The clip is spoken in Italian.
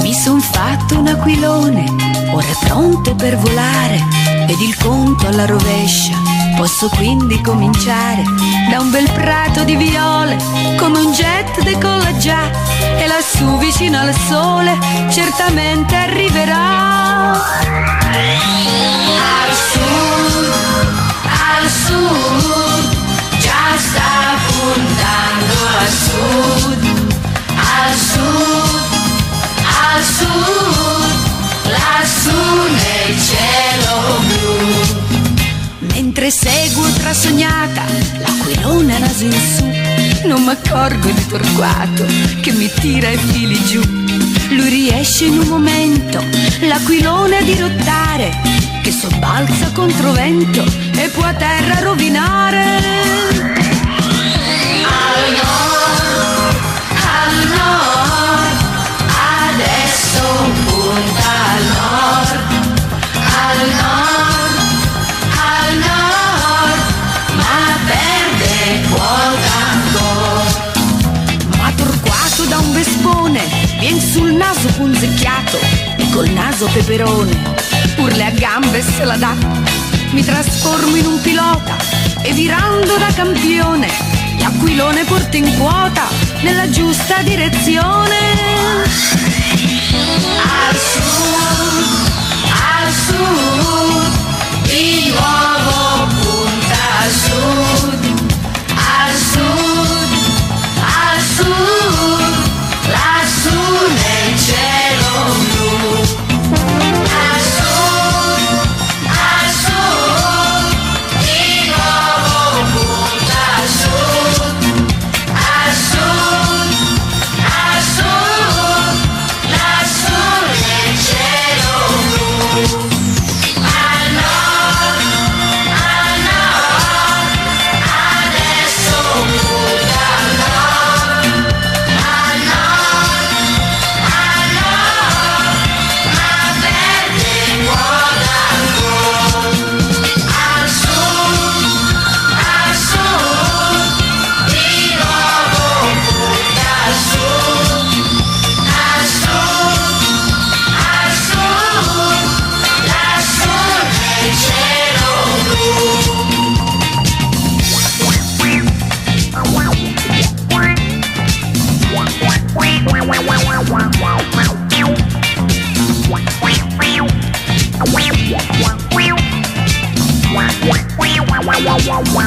Mi son fatto un aquilone, ora è pronto per volare, ed il conto alla rovescia. Posso quindi cominciare da un bel prato di viole, come un jet decolla già, e lassù vicino al sole certamente arriverà. Al sud, già sta puntando a sud, al sud, al sud, lassù nel cielo blu. Mentre seguo trasognata l'aquilone a naso in su, non m'accorgo di Torquato che mi tira i fili giù. Lui riesce in un momento l'aquilone a dirottare, che sobbalza contro vento e può a terra rovinare. Al nord, adesso punta al nord, al nord, al nord, ma perde quota ancora. Ma Torquato da un vespone vien sul naso punzecchiato e col naso peperone, pur le a gambe se la dà. Mi trasformo in un pilota e virando da campione l'aquilone porta in quota nella giusta direzione. Al sud, di nuovo punta al sud, al sud, al sud, lassù nel cielo blu. Al sud, di nuovo punta al sud, al sud, al sud, lassù nel cielo blu. Al nord, adesso punta al nord, al nord, ma perde quota ancora. Al sud, di nuovo punta al sud, al sud, lassù nel cielo blu. Wow.